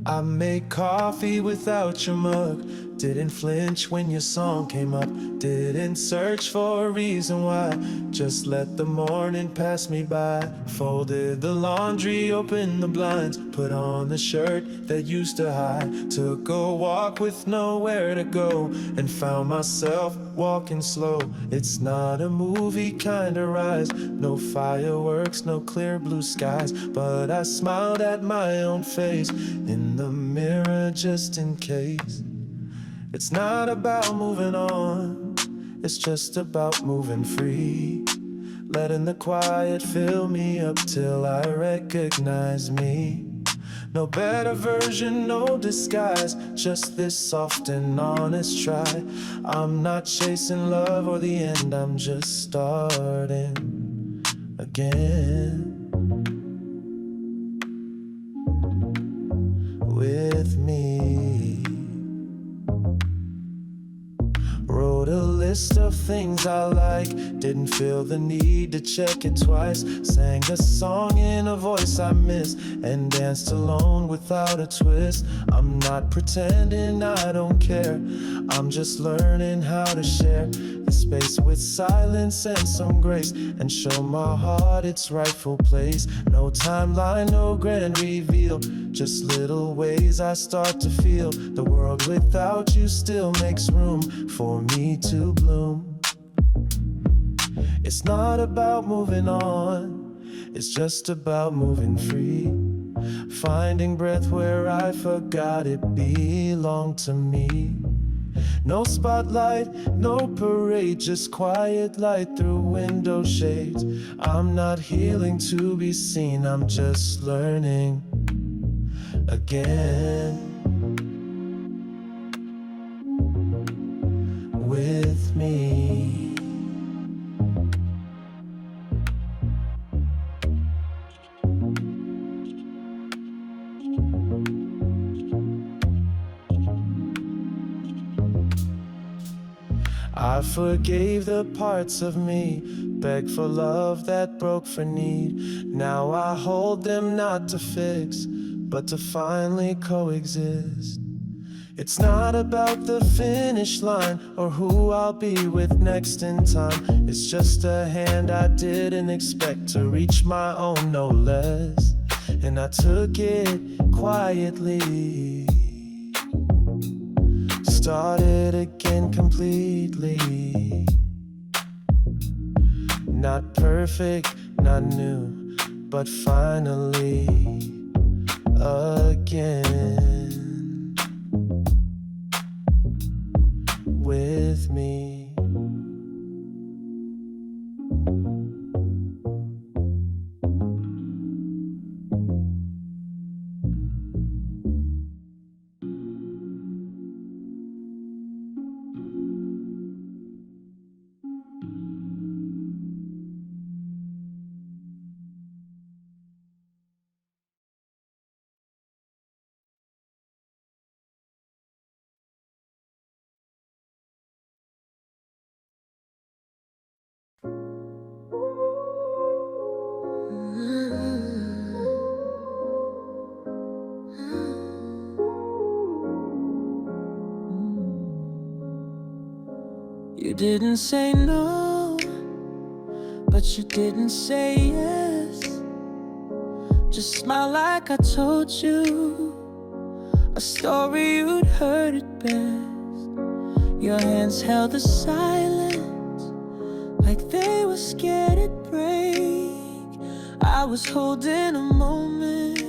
I made coffee without your mug. Didn't flinch when your song came up. Didn't search for a reason why. Just let the morning pass me by. Folded the laundry, opened the blinds. Put on the shirt that used to hide. Took a walk with nowhere to go. And found myself walking slow. It's not a movie kind of rise. No fireworks, no clear blue skies. But I smiled at my own face in the mirror just in case. It's not about moving on, it's just about moving free. Letting the quiet fill me up till I recognize me. No better version, no disguise, just this soft and honest try. I'm not chasing love or the end, I'm just starting again. With me. Wrote a list of things I like. Didn't feel the need to check it twice. Sang a song in a voice I miss. And danced alone without a twist. I'm not pretending I don't care. I'm just learning how to share the space with silence and some grace. And show my heart its rightful place. No timeline, no grand reveal. Just little ways I start to feel. The world without you still makes room for me to bloom. It's not about moving on, it's just about moving free. Finding breath where I forgot it belonged to me. No spotlight, no parade, just quiet light through window shades. I'm not healing to be seen, I'm just learning again. With me. I forgave the parts of me, begged for love that broke for need. Now I hold them not to fix, but to finally coexist. It's not about the finish line or who I'll be with next in time. It's just a hand I didn't expect to reach my own, no less. And I took it quietly. Started again completely. Not perfect, not new, but finally again. With me. You didn't say no, but you didn't say yes. Just smile like I told you a story you'd heard it best. Your hands held the silence like they were scared it'd break. I was holding a moment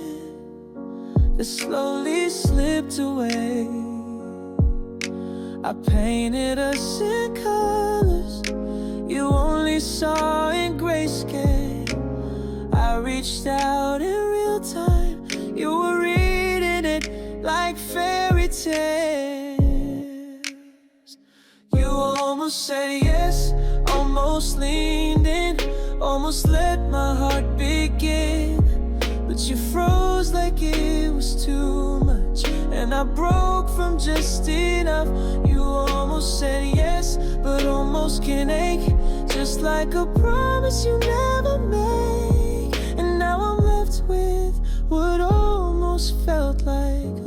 that slowly slipped away. I painted us in colors you only saw in grayscale. I reached out in real time, you were reading it like fairy tales. You almost said yes, almost leaned in, almost let my heart begin. But you froze like it was too much, and I broke from just enough. You almost said yes, but almost can ache, just like a promise you never made. And now I'm left with what almost felt like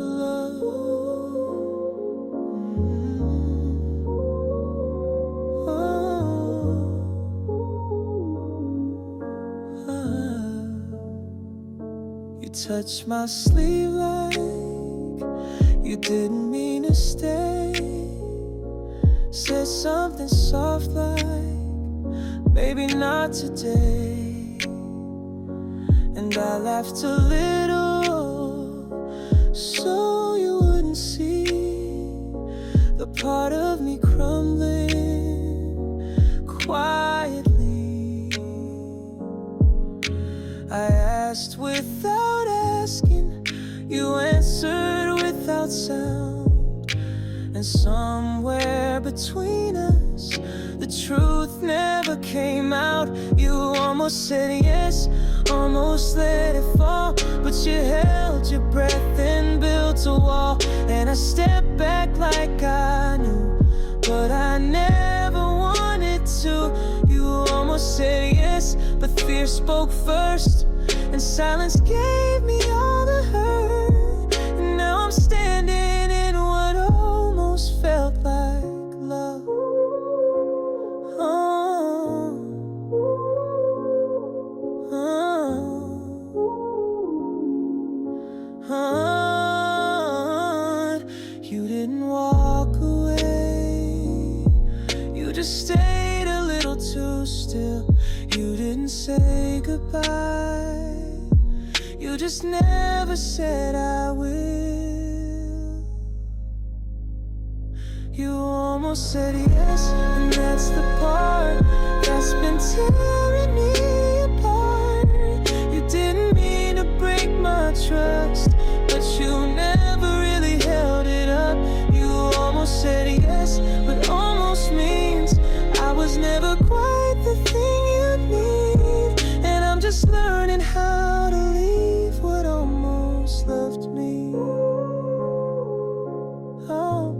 touch my sleeve like you didn't mean to stay. Said something soft like, maybe not today. And I laughed a little so you wouldn't see the part of me crumbling quietly. I asked without asking, you answered without sound. And somewhere between us, the truth never came out. You almost said yes, almost let it fall, but you held your breath and built a wall. And I stepped back like I knew, but I never wanted to. You almost said yes, but fear spoke first, and silence gave me all the hurt. And now I'm standing in what almost felt like love. You didn't walk away, you just stayed a little too still. You didn't say goodbye, you just never said I will. You almost said yes, and that's the part that's been tearing me apart. You didn't mean to break my trust, but you never really held it up. You almost said yes, but almost means I was never quite the thing you need. And I'm just learning how to leave what almost left me. Oh.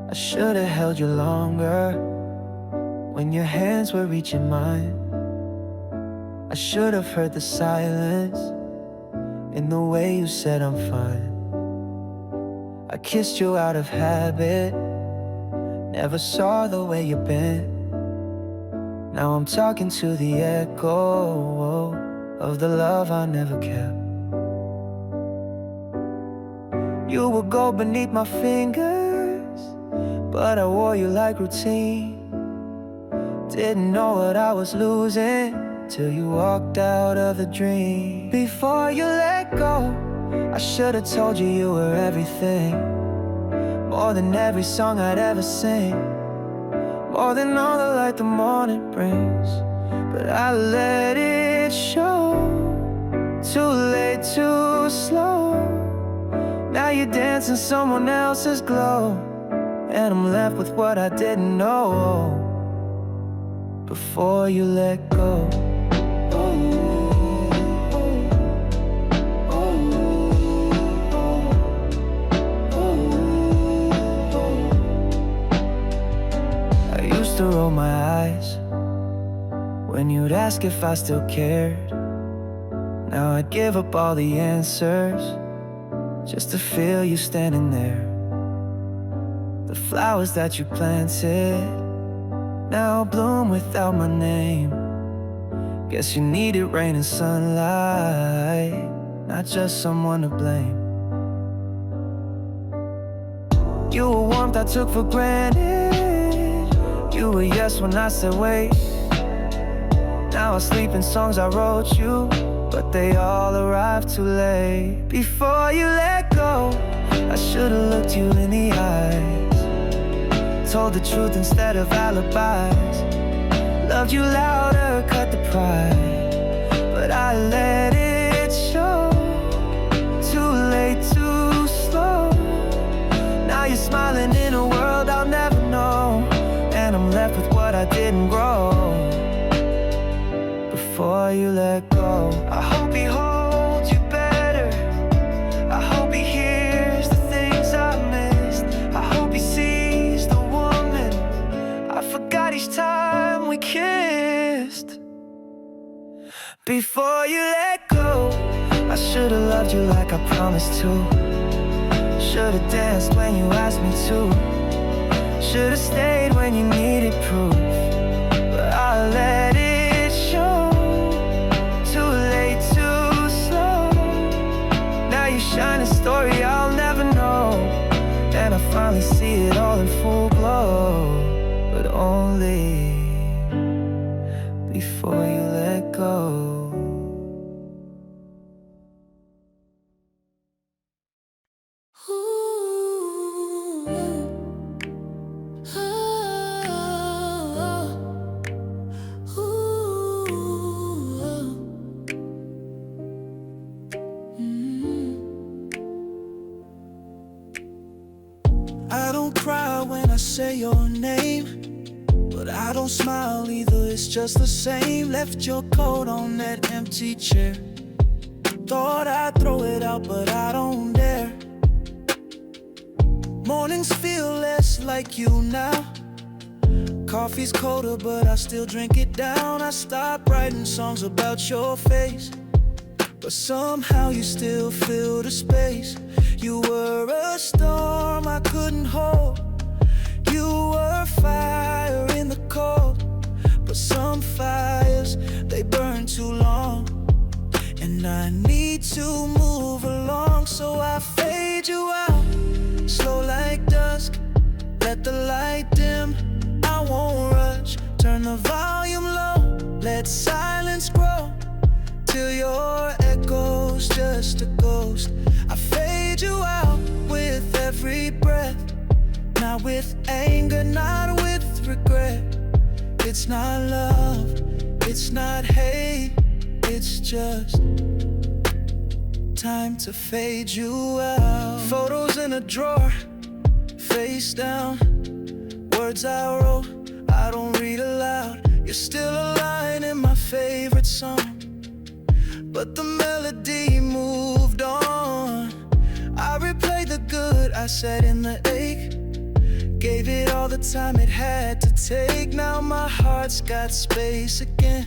I should have held you longer when your hands were reaching mine. I should have heard the silence in the way you said I'm fine. I kissed you out of habit, never saw the way you bent. Now I'm talking to the echo of the love I never kept. You would go beneath my fingers, but I wore you like routine. Didn't know what I was losing till you walked out of the dream. Before you let go, I should've told you you were everything, more than every song I'd ever sing, more than all the light the morning brings. But I let it show, too late, too slow. Now you're dancing someone else's glow, and I'm left with what I didn't know before you let go. I used to roll my eyes when you'd ask if I still cared. Now I'd give up all the answers just to feel you standing there. The flowers that you planted now bloom without my name. Guess you needed rain and sunlight, not just someone to blame. You were warmth I took for granted, you were yes when I said wait. Now I sleep in songs I wrote you, but they all arrived too late. Before you let go, I should've looked you in the eyes, told the truth instead of alibis, loved you louder, cut the pride, but I let it show. Too late, too slow. Now you're smiling in a world I'll never know, and I'm left with what I didn't grow before you let go. I hope he holds you better, I hope list. Before you let go, I should've loved you like I promised to. Should've danced when you asked me to. Should've stayed when you needed proof. But I let it show. Too late, too slow. Now you shine a story I'll never know. And I finally see it all in full glow. But only before you let go. I don't cry when I say your name, but I don't smile either, it's just the same. Left your coat on that empty chair. Thought I'd throw it out, but I don't dare. Mornings feel less like you now. Coffee's colder, but I still drink it down. I stopped writing songs about your face, but somehow you still fill the space. You were a storm I couldn't hold. You were fire in the cold. But some fires, they burn too long, and I need to move along. So I fade you out, slow like dusk. Let the light dim, I won't rush. Turn the volume low, let silence grow, till your echo's just a ghost. I fade you out with every breath. Not with anger, not with regret. It's not love, it's not hate, it's just time to fade you out. Photos in a drawer, face down. Words I wrote, I don't read aloud. You're still a line in my favorite song, but the melody moved on. I replayed the good I said in the ache, gave it all the time it had to take. Now my heart's got space again,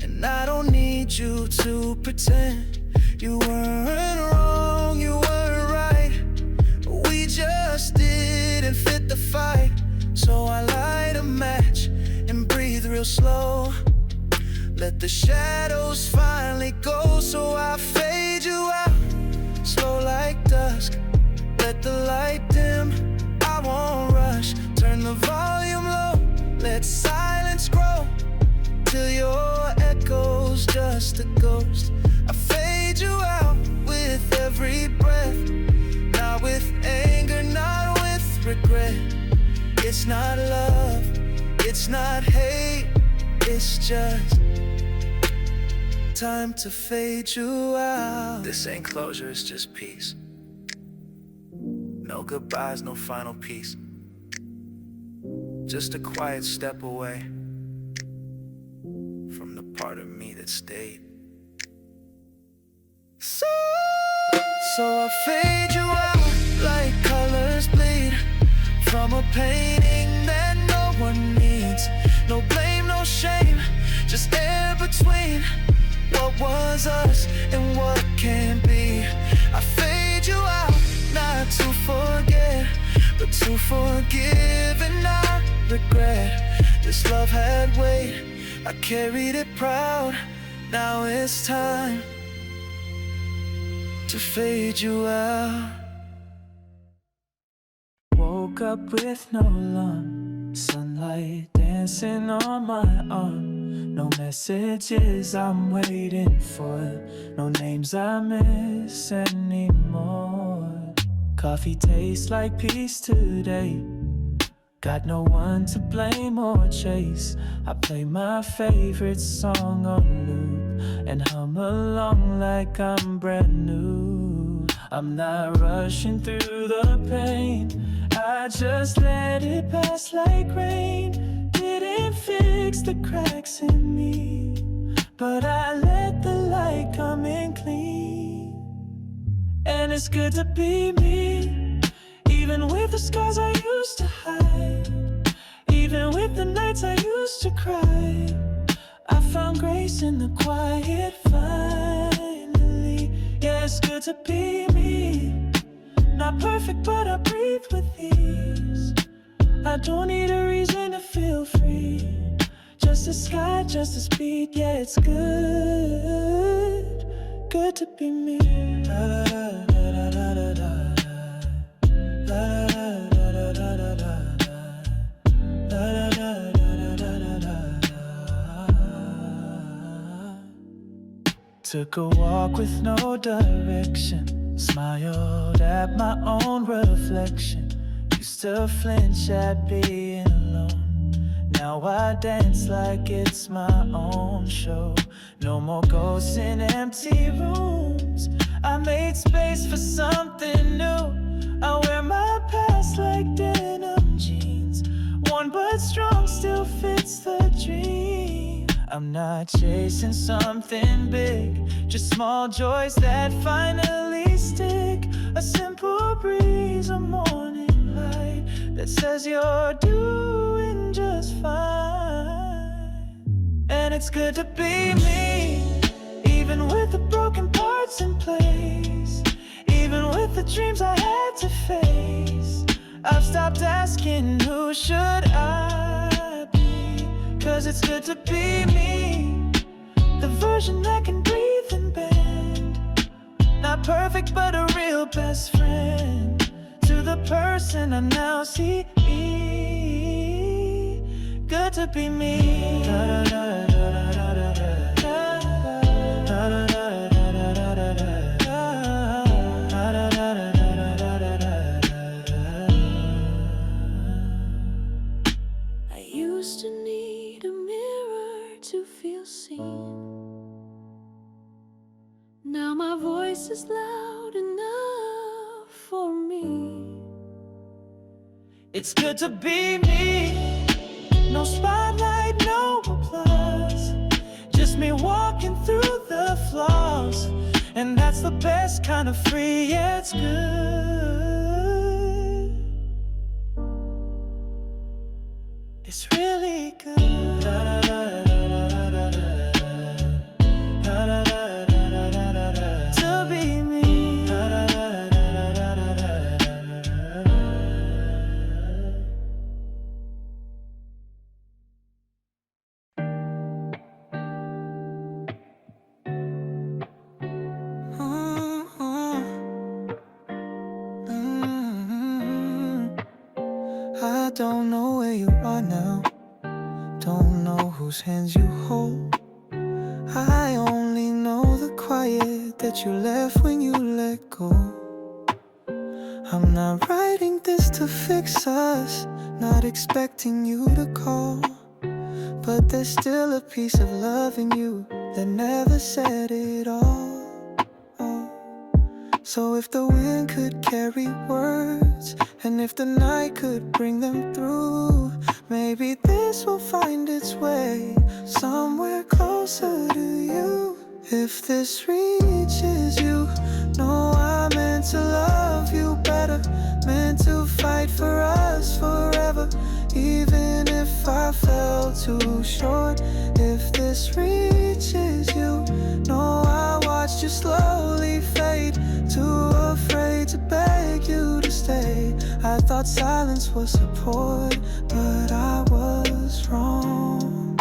and I don't need you to pretend. You weren't wrong, you weren't right. We just didn't fit the fight. So I light a match and breathe real slow. Let the shadows finally go. So I fade you out, slow like dusk. Let the light dim, I won't rush. Turn the volume low, let silence grow, till your echo's just a ghost. I fade you out with every breath. Not with anger, not with regret. It's not love, it's not hate, it's just time to fade you out. This ain't closure, it's just peace. No goodbyes, no final piece. Just a quiet step away from the part of me that stayed. So I fade you out like colors bleed from a painting that no one needs. No blame, no shame, just air between what was us and what can be. I fade you out, not to forget, but to forgive and not regret. This love had weight, I carried it proud. Now it's time to fade you out. Woke up with no alarm, sunlight dancing on my arm. No messages I'm waiting for, no names I miss anymore. Coffee tastes like peace today. Got no one to blame or chase. I play my favorite song on loop and hum along like I'm brand new. I'm not rushing through the pain, I just let it pass like rain. Didn't fix the cracks in me, but I let the light come in clean. And it's good to be me, even with the scars I used to hide, even with the nights I used to cry. I found grace in the quiet finally. Yeah, it's good to be me. Not perfect, but I breathe with ease. I don't need a reason to feel free. Just the sky, just the speed. Yeah, it's good. Good to be me. Da, da, da, da, da, da, da. Took a walk with no direction, smiled at my own reflection. Used to flinch at being alone. Now I dance like it's my own show. No more ghosts in empty rooms. I made space for something new. I wear my past like denim jeans. Worn but strong, still fits the dream. I'm not chasing something big, just small joys that finally stick. A simple breeze, a morning light that says you're doing just fine. And it's good to be me, even with the broken parts in place, even with the dreams I had to face. I've stopped asking who should I be, 'cause it's good to be me, the version that can breathe and bend. Not perfect, but a real best friend to the person I now see. Good to be me. Da, da, da, da, da, da, da. Now my voice is loud enough for me. It's good to be me. No spotlight, no applause, just me walking through the flaws. And that's the best kind of free. Yeah, it's good. It's really good. Da, da, da, da, da, da, da. Da, da, da. I don't know where you are now, don't know whose hands you hold. I only know the quiet that you left when you let go. I'm not writing this to fix us, not expecting you to call, but there's still a piece of love in you that never said it all. So if the wind could carry words, and if the night could bring them through, maybe this will find its way somewhere closer to you. If this reaches you, know I meant to love you better, meant to fight for us forever, even if I fell too short. If this reaches you, know I watched you slowly fade, too afraid to beg you to stay. I thought silence was support, but I was wrong.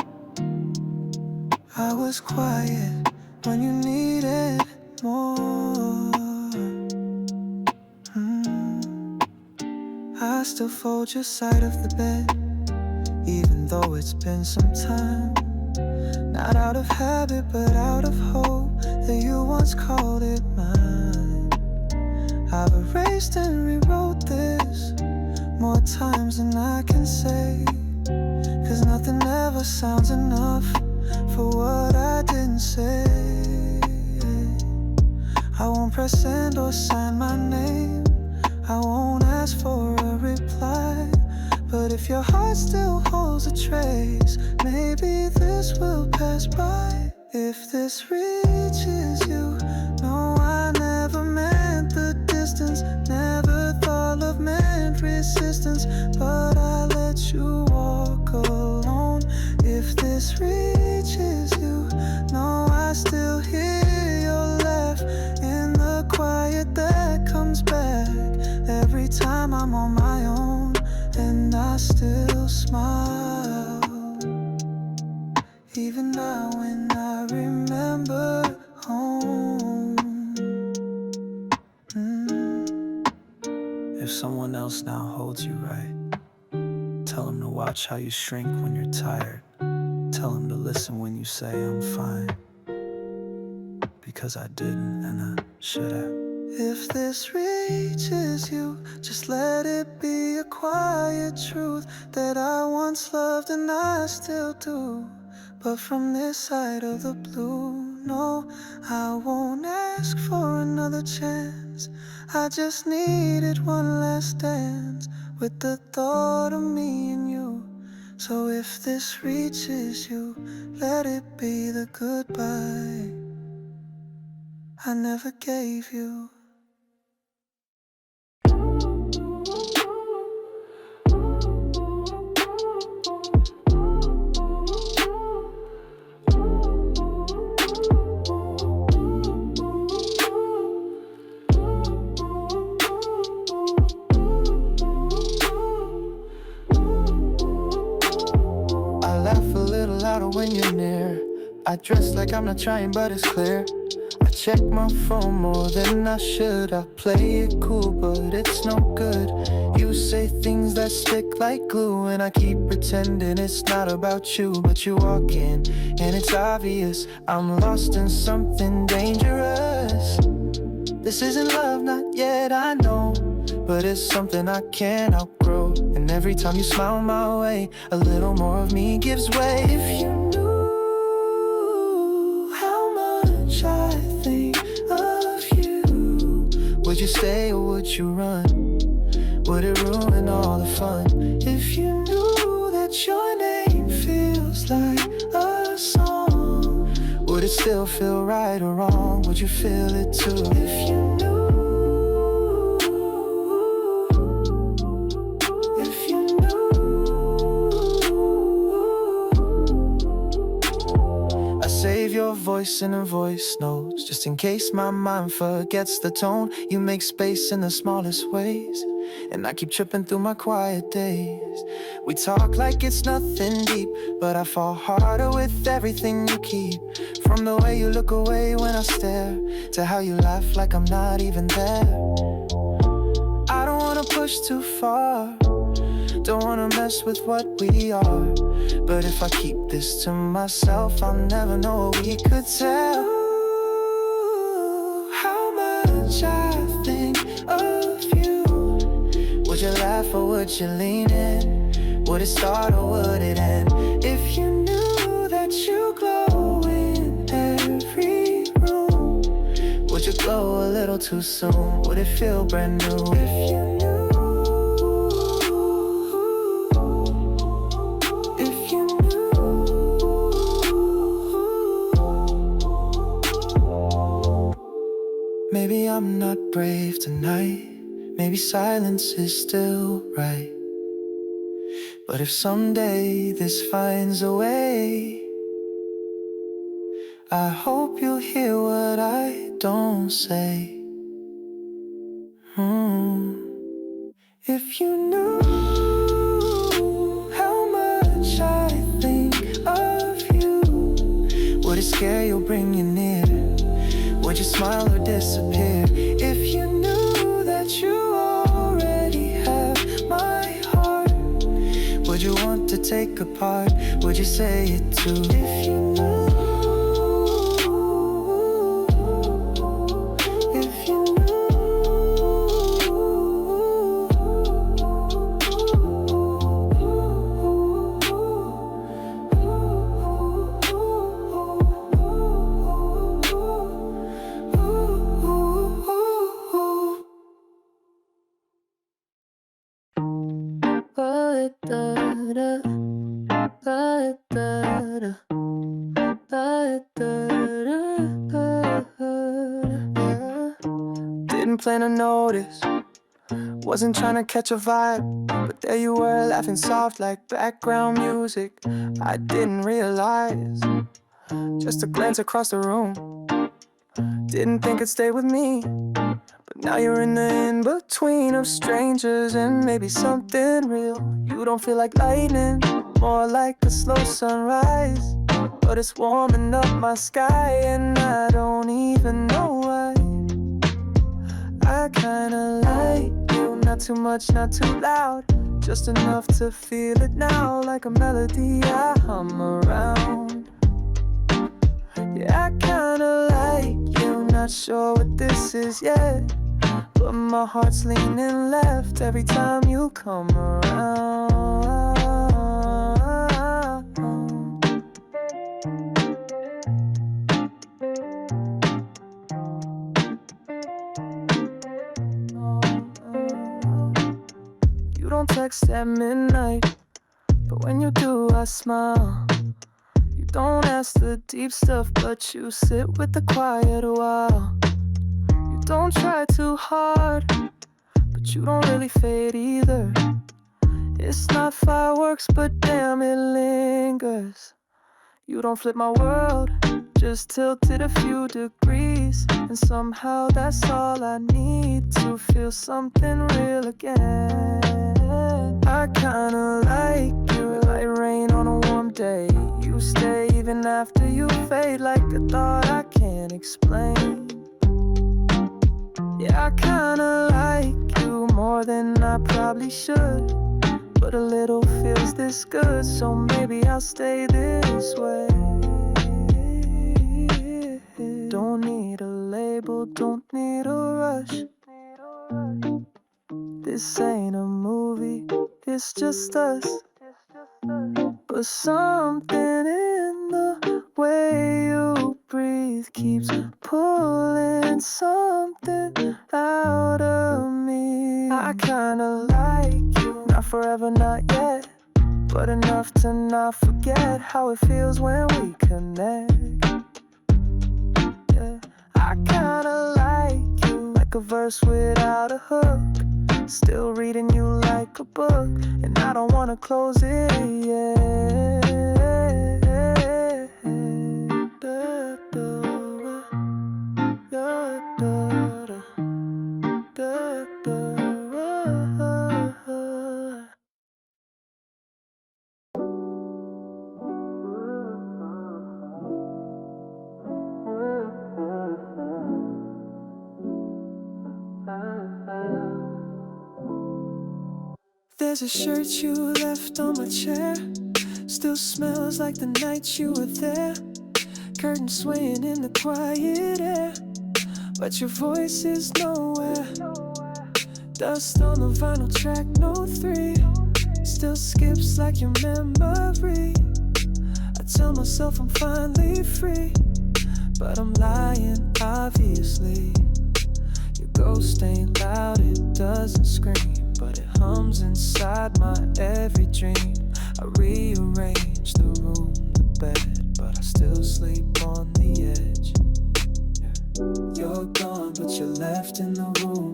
I was quiet when you needed more. I still fold your side of the bed, even though it's been some time. Not out of habit, but out of hope that you once called it mine. I've erased and rewrote this more times than I can say, 'cause nothing ever sounds enough for what I didn't say. I won't press send or sign my name, I won't ask for a reply, but if your heart still holds a trace, maybe this will pass by. If this reaches you, no, I never meant the distance, never thought love meant resistance, but I let you walk alone. If this reaches I'm on my own, and I still smile. Even now when I remember home. If someone else now holds you right, tell them to watch how you shrink when you're tired. Tell them to listen when you say I'm fine, because I didn't and I should have. If this reaches you, just let it be a quiet truth that I once loved and I still do. But from this side of the blue, no, I won't ask for another chance. I just needed one last dance with the thought of me and you. So if this reaches you, let it be the goodbye I never gave you. I laugh a little louder when you're near. I dress like I'm not trying, but it's clear. I check my phone more than I should. I play it cool, but it's no good. You say things that stick like glue, and I keep pretending it's not about you. But you walk in, and it's obvious I'm lost in something dangerous. This isn't love, not yet, I know, but it's something I can't outgrow. And every time you smile my way, a little more of me gives way. If you knew how much I think of you, would you stay or would you run? Would it ruin all the fun? If you knew that your name feels like a song, would it still feel right or wrong? Would you feel it too? If you knew, if you knew. I save your voice in a voice notes, just in case my mind forgets the tone. You make space in the smallest ways, and I keep tripping through my quiet days. We talk like it's nothing deep, but I fall harder with everything you keep. From the way you look away when I stare, to how you laugh like I'm not even there. I don't wanna push too far, don't wanna mess with what we are. But if I keep this to myself, I'll never know what we could tell. How much I think of you. Would you laugh or would you lean in? Would it start or would it end? If you knew that you glow in every room, would you glow a little too soon? Would it feel brand new? If you knew, if you knew. Maybe I'm not brave tonight, maybe silence is still right. But if someday this finds a way, I hope you'll hear what I don't say. If you knew how much I think of you, would it scare you or bring you near? Would you smile or disappear? If you knew that you already have my heart, would you want to take a part? Would you say it too? If you knew, if you knew. Didn't plan to notice, wasn't trying to catch a vibe, but there you were laughing soft like background music. I didn't realize, just a glance across the room. Didn't think it'd stay with me, but Now you're in the in-between of strangers and maybe something real. You don't feel like lightning, more like a slow sunrise, but it's warming up my sky and I don't even know why. I kinda like you, not too much, not too loud, just enough to feel it now, like a melody I hum around. Yeah, I kinda like you, not sure what this is yet, but my heart's leaning left every time you come around. You don't text at midnight, but when you do I smile. You don't ask the deep stuff, but you sit with the quiet a while. You don't try too hard, but you don't really fade either. It's not fireworks, but damn it lingers. You don't flip my world, just tilted a few degrees, and somehow that's all I need to feel something real again. I kinda like you, like rain on a warm day. You stay even after you fade, like a thought I can't explain. Yeah, I kinda like you more than I probably should, but a little feels this good, so maybe I'll stay this way. Don't need a label, don't need a rush. This ain't a movie, it's just us. But something in the way you breathe keeps pulling something out of me. I kinda like you, not forever, not yet, but enough to not forget how it feels when we connect. Yeah, I kinda like you, like a verse without a hook, still reading you like a book, and I don't wanna close it yet. Da, da, da, da, da, da, da. There's a shirt you left on my chair, still smells like the night you were there. Curtains swaying in the quiet air, but your voice is nowhere. Dust on the vinyl track, no 3, still skips like your memory. I tell myself I'm finally free, but I'm lying, obviously. Your ghost ain't loud, it doesn't scream, but it hums inside my every dream. I rearrange the room, the bed, but I still sleep on the edge. You're gone, but you're left in the room,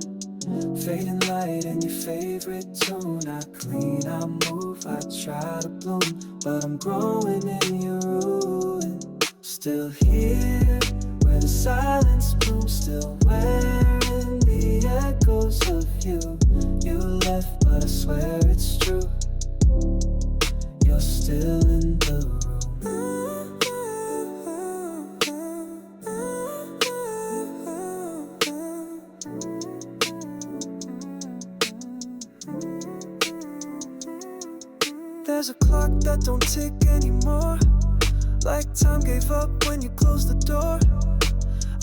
fading light in your favorite tune. I clean, I move, I try to bloom, but I'm growing in your ruin. Still here, where the silence blooms, still wearing the echoes of you. You left, but I swear it's true, you're still in the room. There's a clock that don't tick anymore, like time gave up when you closed the door.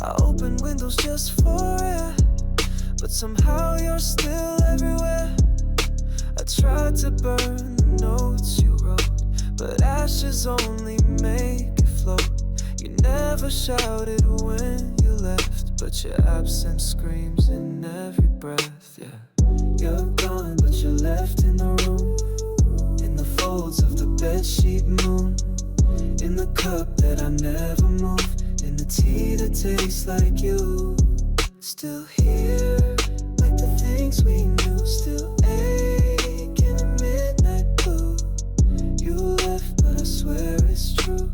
I open windows just for air, but somehow you're still everywhere. I tried to burn the notes you wrote, but ashes only make it float. You never shouted when you left, but your absence screams in every breath. Yeah, you're gone, but you're left in the room, in the folds of the bedsheet moon, in the cup that I never moved, in the tea that tastes like you. Still here, like the things we knew, still ache in the midnight blue. You left, but I swear it's true,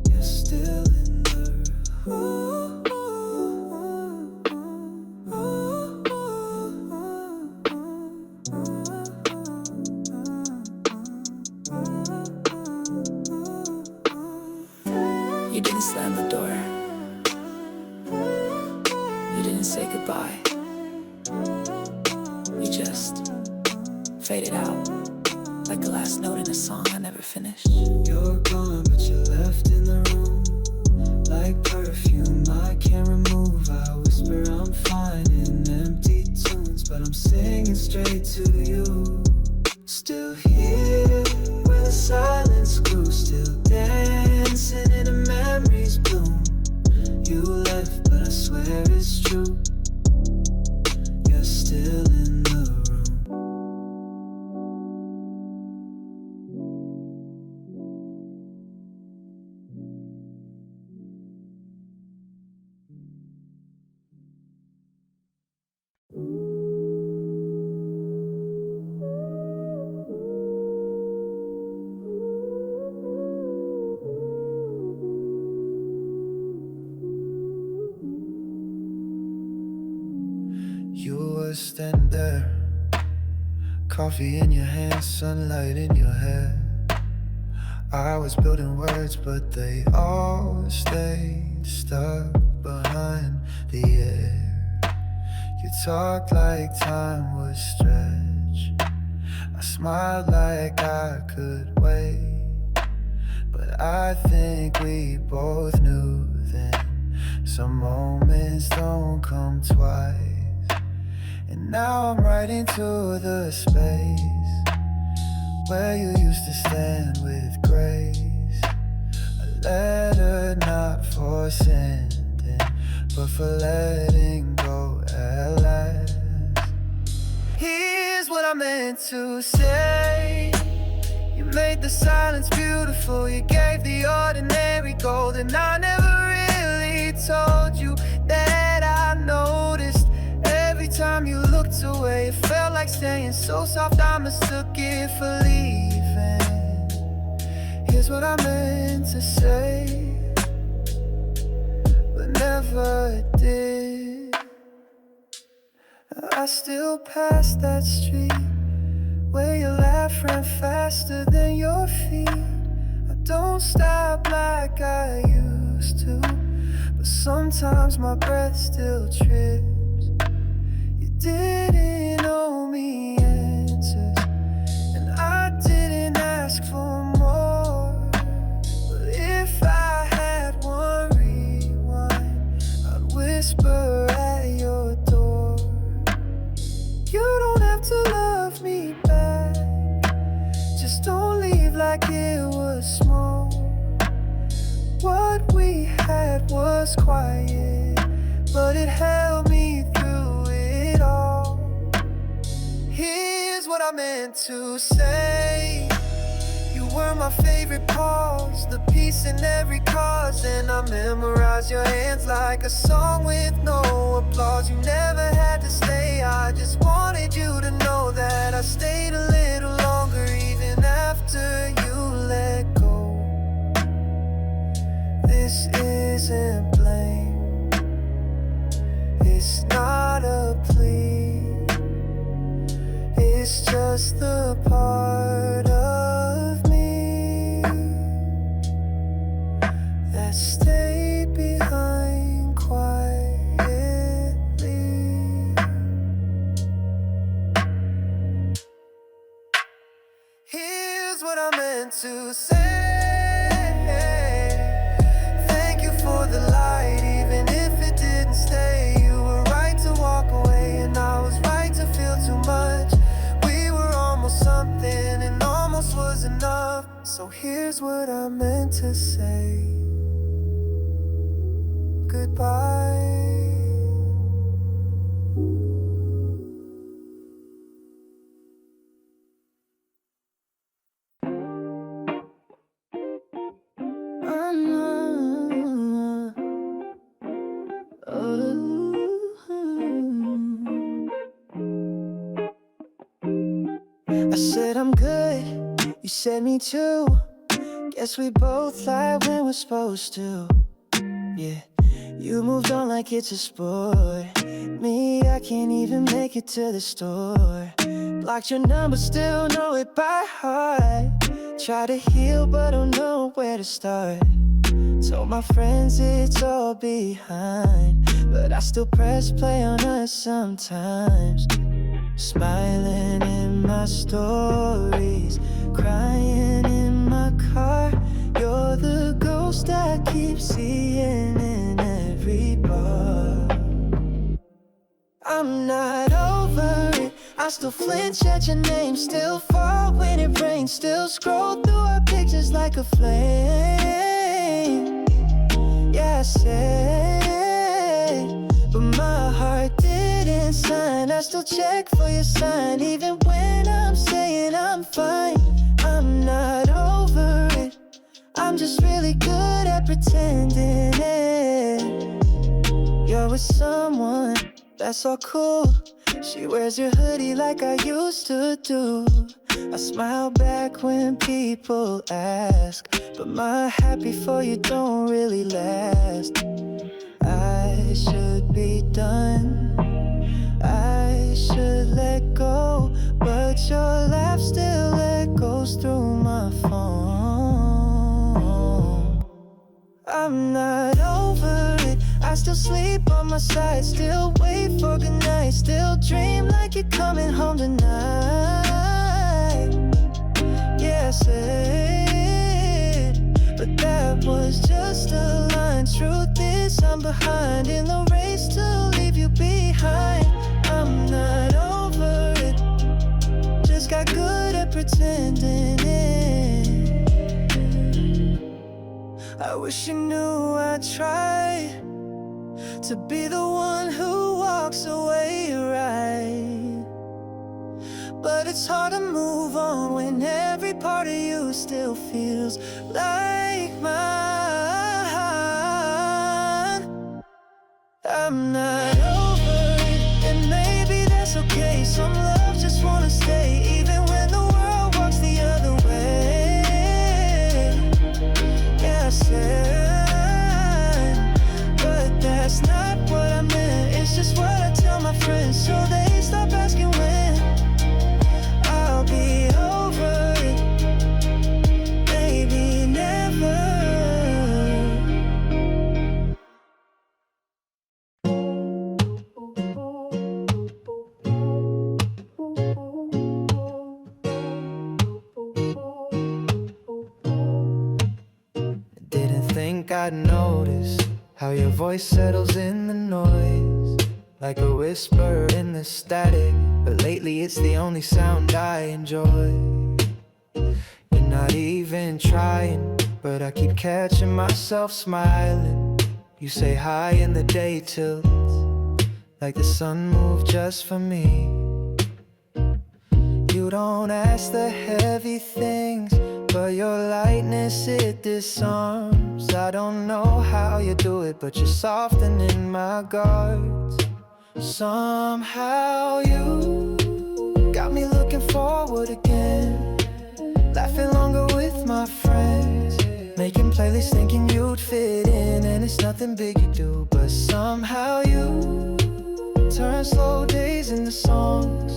you're still in the room. You didn't slam the door. You didn't say goodbye. You just faded out like the last note in a song I never finished. You're gone, but you're left in the room like perfume I can't remove. I whisper I'm fine in empty tunes, but I'm singing straight to you. Still here where the silence grew, still dancing in the memories bloom. You left, but I swear it's true. You're still in the room. You were standing there, coffee in your hand, sunlight in your hair. I was building words, but they all stayed stuck behind the air. You talked like time would stretch. I smiled like I could wait, but I think we both knew then some moments don't come twice. And now I'm right into the space where you used to stand with grace. A letter not for sending, but for letting go at last. Here's what I meant to say. You made the silence beautiful. You gave the ordinary gold. And I never really told you that I noticed. Every time you looked away, it felt like saying so soft I mistook it for leaving. Here's what I meant to say, but never did. I still pass that street where your laugh ran faster than your feet. I don't stop like I used to, but sometimes my breath still trips. Didn't owe me answers, and I didn't ask for more. But if I had one rewind, I'd whisper at your door. You don't have to love me back, just don't leave like it was small. What we had was quiet, but it held me through. Here's what I meant to say. You were my favorite pause, the peace in every cause. And I memorized your hands like a song with no applause. You never had to stay, I just wanted you to know that I stayed a little longer even after you let go. This isn't blame, it's not a plea. It's just the part of me that stayed behind quietly. Here's what I meant to say. Thank you for the light, even if it didn't stay. You were right to walk away, and I was right to feel too much. Something and almost was enough. So here's what I meant to say. Goodbye. I said I'm good, you said me too. Guess we both lie when we're supposed to. Yeah, you moved on like it's a sport. Me, I can't even make it to the store. Blocked your number, still know it by heart. Try to heal, but don't know where to start. Told my friends it's all behind, but I still press play on us sometimes. Smiling in my stories, crying in my car. You're the ghost I keep seeing in every bar. I'm not over it, I still flinch at your name, still fall when it rains, still scroll through our pictures like a flame. Yeah, I said, but my heart didn't sign. I still check for your sign, even when I'm saying I'm fine. I'm not over it, I'm just really good at pretending it. You're with someone, that's all cool. She wears your hoodie like I used to do. I smile back when people ask, but my happy for you don't really last. I should be done, I should let go, but your laugh still echoes through my phone. I'm not over it, I still sleep on my side, still wait for good night, still dream like you're coming home tonight. Yeah, I said, but that was just a line. Truth is I'm behind in the race to leave you behind. I'm not over it, just got good at pretending it. I wish you knew I tried to be the one who walks away right, but it's hard to move on when every part of you still feels like mine. I'm not over it, and maybe that's okay. Some love just wanna stay, even when the world walks the other way. Yeah, I said, but that's not what I meant. It's just what I tell my friends, so they stop asking when I'll be over it. Maybe never. Didn't think I'd notice how your voice settles in the noise, like a whisper in the static, but lately it's the only sound I enjoy. You're not even trying, but I keep catching myself smiling. You say hi and the day tilts, like the sun moved just for me. You don't ask the heavy things, but your lightness, it disarms. I don't know how you do it, but you're softening my guards. Somehow you got me looking forward again, laughing longer with my friends, making playlists thinking you'd fit in. And it's nothing big you do, but somehow you turn slow days into songs,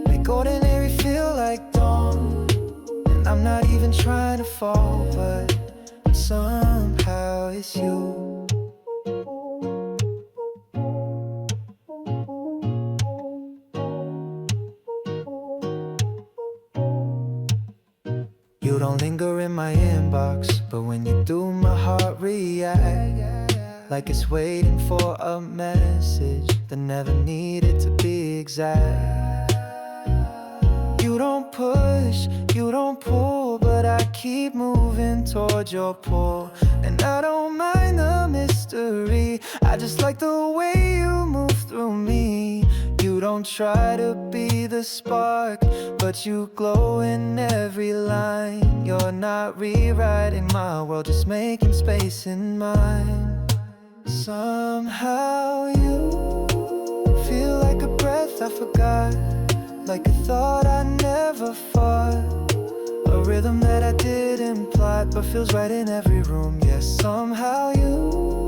make ordinary feel like dawn. And I'm not even trying to fall, but somehow it's you. You don't linger in my inbox, but when you do, my heart reacts like it's waiting for a message that never needed to be exact. You don't push, you don't pull, but I keep moving toward your pull. And I don't mind the mystery, I just like the way you move through me. You don't try to be the spark, but you glow in every line. You're not rewriting my world, just making space in mine. Somehow you feel like a breath I forgot, like a thought I never fought, a rhythm that I didn't plot, but feels right in every room. Yes, somehow you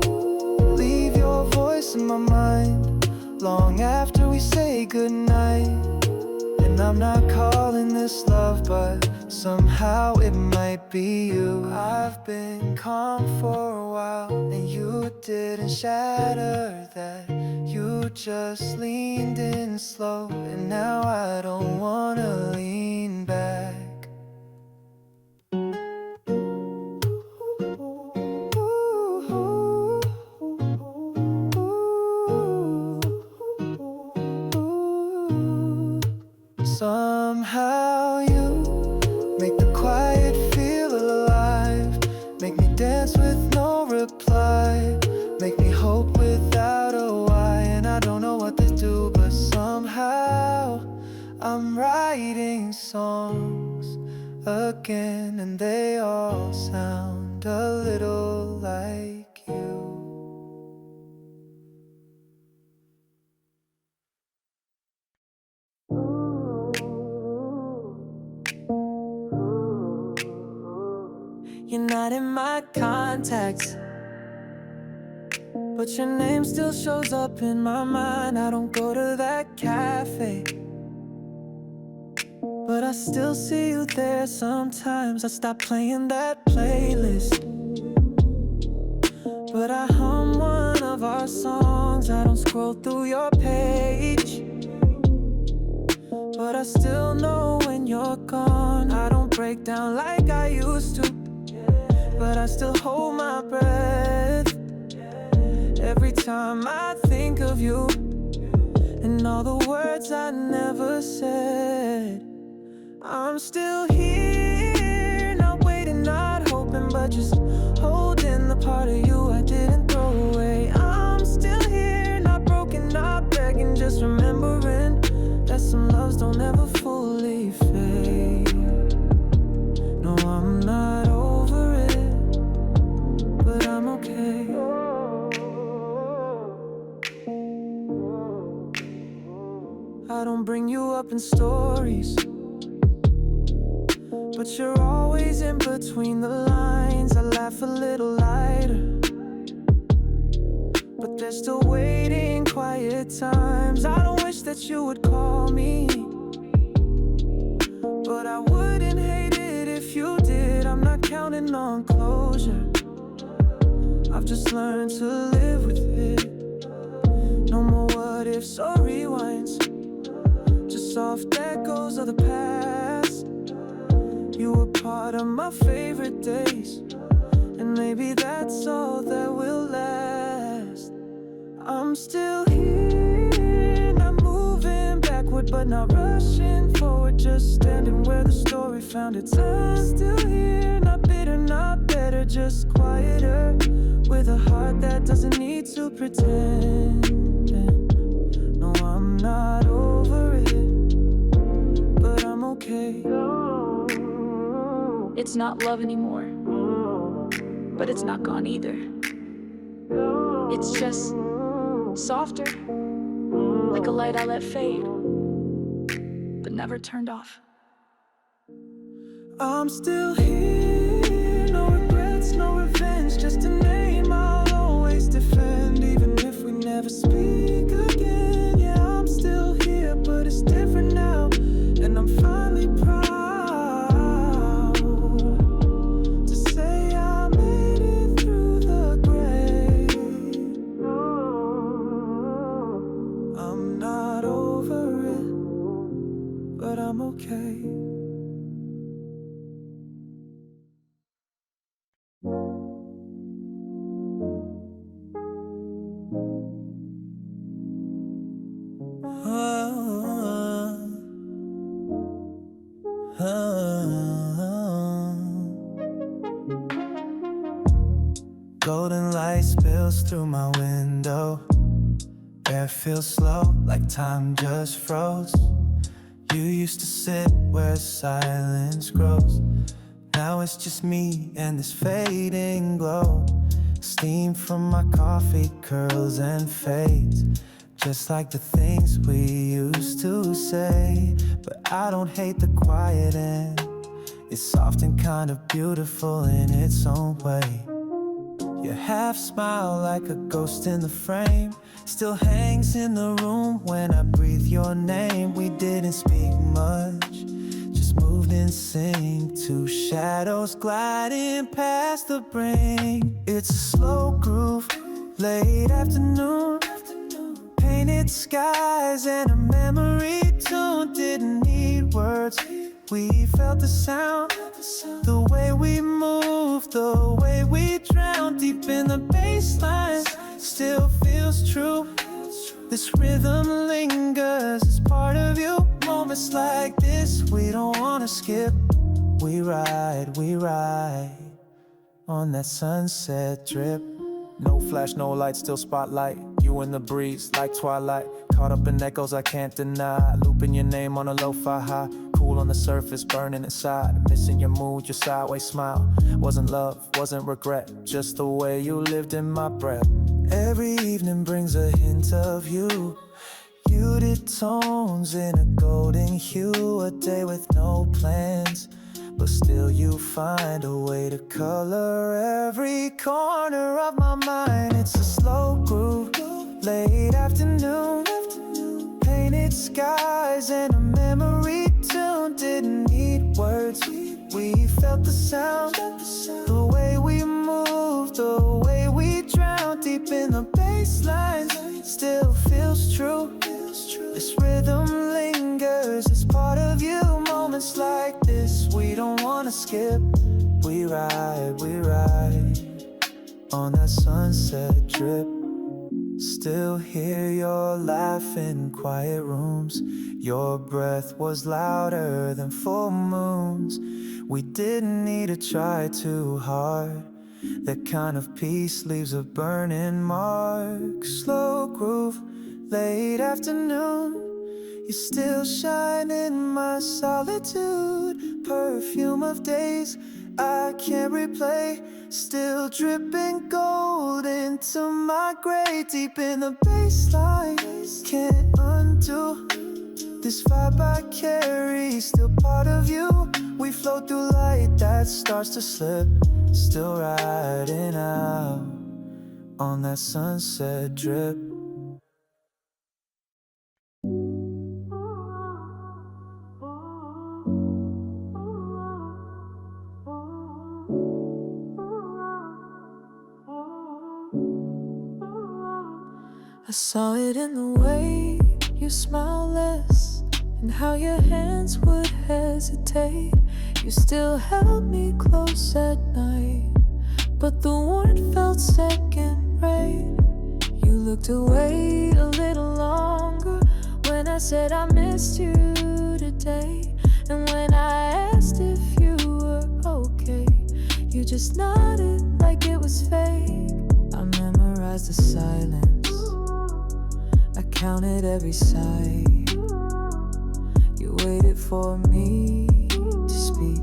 leave your voice in my mind long after we say goodnight. And I'm not calling this love, but somehow it might be you. I've been calm for a while, and you didn't shatter that. You just leaned in slow, and now I don't wanna lean back. Somehow you make the quiet feel alive, make me dance with no reply, make me hope without a why. And I don't know what to do, but somehow I'm writing songs again, and they all sound a little like you. You're not in my contacts, but your name still shows up in my mind. I don't go to that cafe, but I still see you there sometimes. I stop playing that playlist, but I hum one of our songs. I don't scroll through your page, but I still know when you're gone. I don't break down like I used to, but I still hold my breath every time I think of you and all the words I never said. I'm still here, not waiting, not hoping, but just holding the part of you I didn't throw away. I'm still here, not broken, not begging, just remembering that some loves don't ever fully fade. No, I'm not over it, but I'm okay. I don't bring you up in stories, but you're always in between the lines. I laugh a little lighter, but there's still waiting quiet times. I don't wish that you would call me, but I wouldn't hate it if you did. I'm not counting on closure, I've just learned to live with it. No more what ifs or rewinds, just soft echoes of the past. You were part of my favorite days, and maybe that's all that will last. I'm still here, not moving backward, but not rushing forward, just standing where the story found its end. Still here, not bitter, not better, just quieter, with a heart that doesn't need to pretend. And no, I'm not over it, but I'm okay. It's not love anymore, but it's not gone either. It's just softer, like a light I let fade, but never turned off. I'm still here, no regrets, no revenge, just a name I'll always defend, even if we never speak again. Yeah, I'm still here, but it's different now, and I'm finally proud to say I made it through the grave. I'm not over it, but I'm okay. Golden light spills through my window. Air feels slow, like time just froze. You used to sit where silence grows. Now it's just me and this fading glow. Steam from my coffee curls and fades, just like the things we used to say. But I don't hate the quiet end, it's soft and kind of beautiful in its own way. Your half smile like a ghost in the frame still hangs in the room when I breathe your name. We didn't speak much, just Lips moved in sync, two shadows gliding past the brink. It's a slow groove, late afternoon, painted skies and a memory tune. Didn't need words, we felt the sound, the way we moved, the way we drowned deep in the bassline. Still feels true, this rhythm lingers, it's part of you. Moments like this we don't wanna skip. We ride on that sunset drip. No flash, no light, still spotlight. You in the breeze like twilight, caught up in echoes I can't deny. Looping your name on a lo-fi high, cool on the surface, burning inside. Missing your mood, your sideways smile. Wasn't love, wasn't regret, just the way you lived in my breath. Every evening brings a hint of you, muted tones in a golden hue. A day with no plans, but still you find a way to color every corner of my mind. It's a slow groove, late afternoon, painted skies and a memory tune. Didn't need words, we felt the sound, the way we moved, the way we drowned deep in the bassline. Still feels true, this rhythm lingers, it's part of you. Moments like this we don't wanna skip. We ride on that sunset drip. Still hear your laugh in quiet rooms. Your breath was louder than full moons. We didn't need to try too hard. That kind of peace leaves a burning mark. Slow groove, late afternoon, you still shine in my solitude. Perfume of days I can't replay, still dripping gold into my grave. Deep in the bassline, can't undo this vibe I carry, still part of you. We float through light that starts to slip, still riding out on that sunset drip. I saw it in the way you smile less, and how your hands would hesitate. You still held me close at night, but the warmth felt second rate. You looked away a little longer when I said I missed you today. And when I asked if you were okay, you just nodded like it was fake. I memorized the silence, I counted every sigh. You waited for me to speak,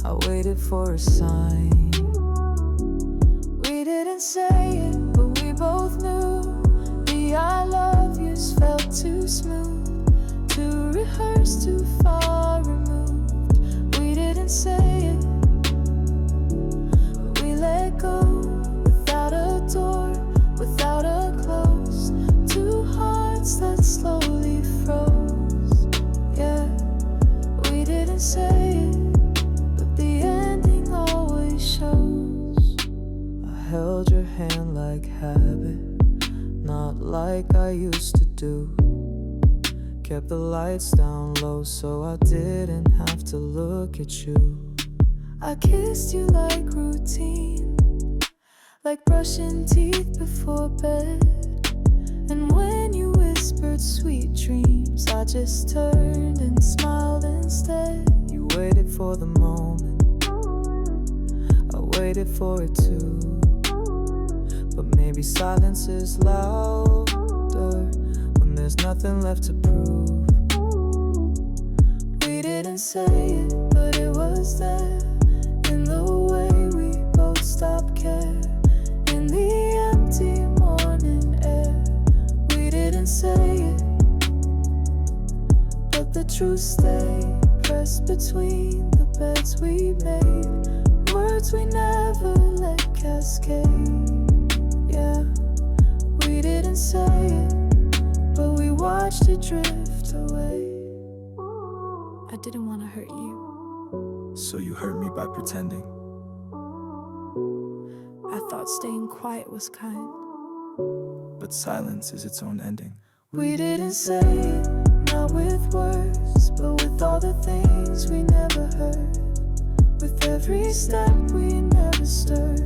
I waited for a sign. We didn't say it, but we both knew the I love yous felt too smooth to rehearse, too far removed. We didn't say it, but we let go without a door, without a close. Two hearts that slowly froze. Yeah, we didn't say it, but the ending always shows. I held your hand like habit, not like I used to do. Kept the lights down low so I didn't have to look at you. I kissed you like routine, like brushing teeth before bed. And when you whispered sweet dreams, I just turned and smiled instead. You waited for the moment, I waited for it too. But maybe silence is louder when there's nothing left to prove. We didn't say it, but it was there, in the way we both stopped care, in the empty morning air. We didn't say it, but the truth stayed pressed between the beds we made, words we never let cascade. Yeah, we didn't say it, but we watched it drift away. I didn't want to hurt you. So you hurt me by pretending. I thought staying quiet was kind. But silence is its own ending. We didn't say it, not with words, but with all the things we never heard. With every step we never stirred.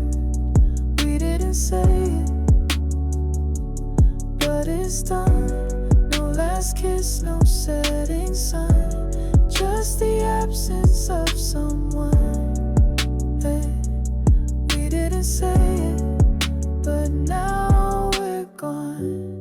We didn't say it, but it's done. No last kiss, no setting sun, just the absence of someone. Hey, we didn't say it, but now we're gone.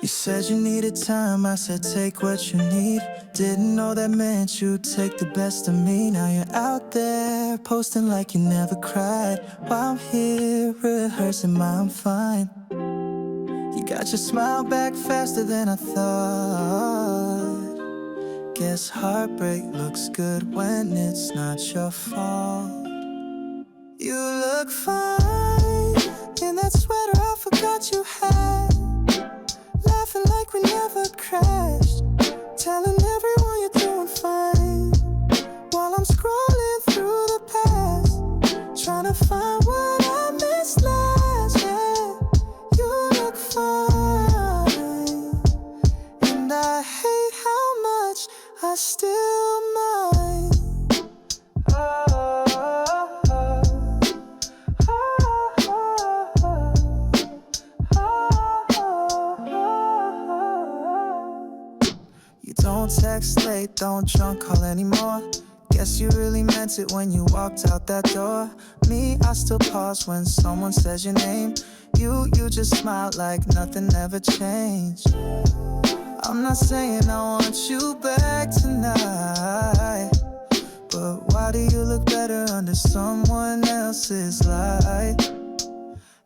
You said you needed time, I said take what you need. Didn't know that meant you'd take the best of me. Now you're out there, posting like you never cried, while I'm here rehearsing my I'm fine. You got your smile back faster than I thought. Guess heartbreak looks good when it's not your fault. You look fine in that sweater I forgot you had. Laughing like we never crashed, telling everyone you're doing fine, while I'm scrolling through the past, trying to find what I missed last. Yeah, you look fine, and I hate how much I still mind. Don't text late, don't drunk call anymore. Guess you really meant it when you walked out that door. Me, I still pause when someone says your name. You just smile like nothing ever changed. I'm not saying I want you back tonight, but why do you look better under someone else's light?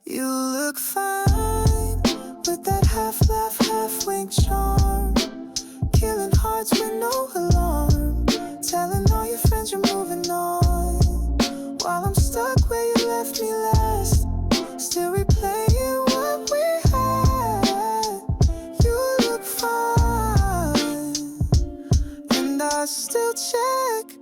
You look fine with that half laugh, half wink charm, killing hearts with no alarm, telling all your friends you're moving on, while I'm stuck where you left me last, still replaying what we had. You look fine, and I still check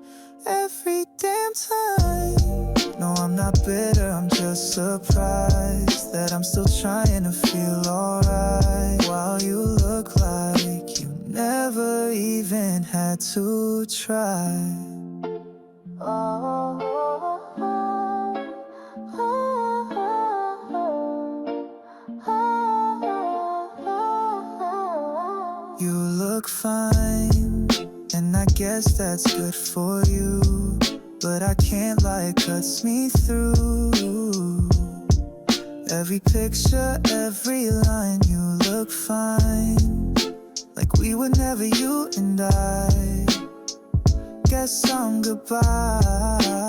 every damn time. No, I'm not bitter, I'm just surprised that I'm still trying to feel alright, while you look like you never even had to try. You look fine, and I guess that's good for you, but I can't lie, it cuts me through. Every picture, every line, you look fine, like we were never you and I. Guess I'm goodbye.